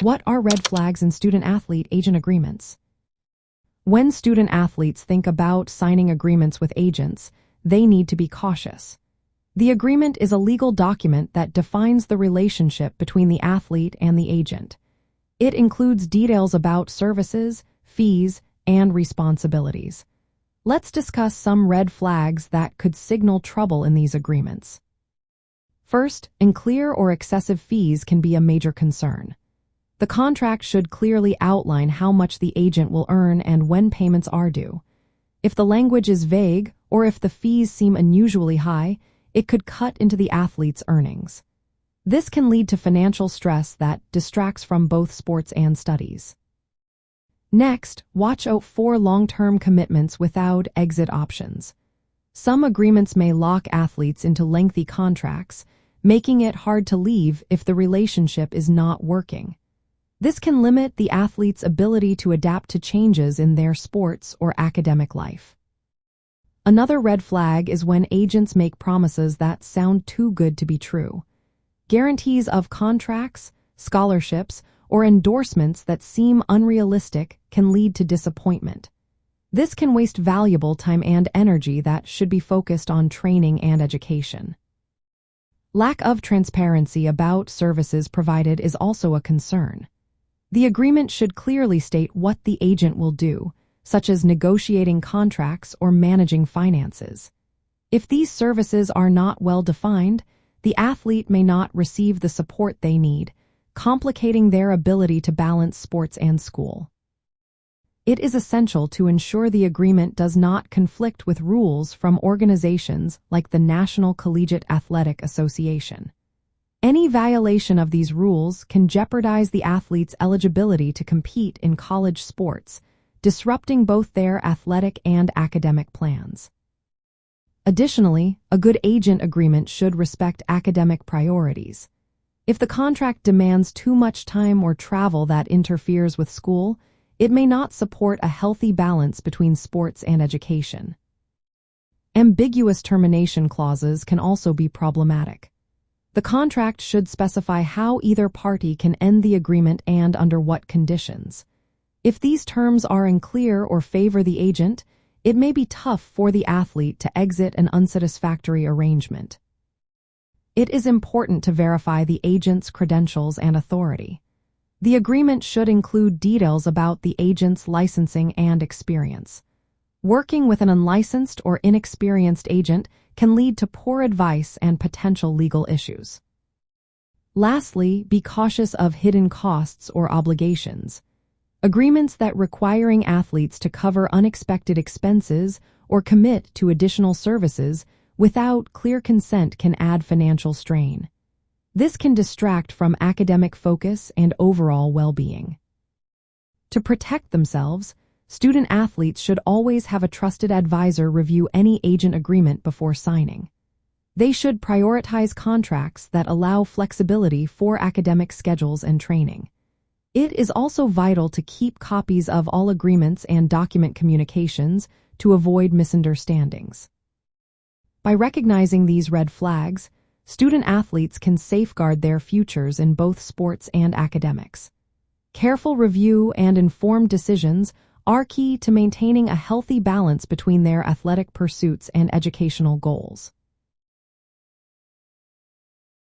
What are red flags in student-athlete agent agreements? When student-athletes think about signing agreements with agents, they need to be cautious. The agreement is a legal document that defines the relationship between the athlete and the agent. It includes details about services, fees, and responsibilities. Let's discuss some red flags that could signal trouble in these agreements. First, unclear or excessive fees can be a major concern. The contract should clearly outline how much the agent will earn and when payments are due. If the language is vague or if the fees seem unusually high, it could cut into the athlete's earnings. This can lead to financial stress that distracts from both sports and studies. Next, watch out for long-term commitments without exit options. Some agreements may lock athletes into lengthy contracts, making it hard to leave if the relationship is not working. This can limit the athlete's ability to adapt to changes in their sports or academic life. Another red flag is when agents make promises that sound too good to be true. Guarantees of contracts, scholarships, or endorsements that seem unrealistic can lead to disappointment. This can waste valuable time and energy that should be focused on training and education. Lack of transparency about services provided is also a concern. The agreement should clearly state what the agent will do, such as negotiating contracts or managing finances. If these services are not well defined, the athlete may not receive the support they need, complicating their ability to balance sports and school. It is essential to ensure the agreement does not conflict with rules from organizations like the National Collegiate Athletic Association. Any violation of these rules can jeopardize the athlete's eligibility to compete in college sports, disrupting both their athletic and academic plans. Additionally, a good agent agreement should respect academic priorities. If the contract demands too much time or travel that interferes with school, it may not support a healthy balance between sports and education. Ambiguous termination clauses can also be problematic. The contract should specify how either party can end the agreement and under what conditions. If these terms are unclear or favor the agent, it may be tough for the athlete to exit an unsatisfactory arrangement. It is important to verify the agent's credentials and authority. The agreement should include details about the agent's licensing and experience. Working with an unlicensed or inexperienced agent can lead to poor advice and potential legal issues. Lastly, be cautious of hidden costs or obligations. Agreements that requiring athletes to cover unexpected expenses or commit to additional services without clear consent can add financial strain. This can distract from academic focus and overall well-being. To protect themselves, student-athletes should always have a trusted advisor review any agent agreement before signing. They should prioritize contracts that allow flexibility for academic schedules and training. It is also vital to keep copies of all agreements and document communications to avoid misunderstandings. By recognizing these red flags, student-athletes can safeguard their futures in both sports and academics. Careful review and informed decisions are key to maintaining a healthy balance between their athletic pursuits and educational goals.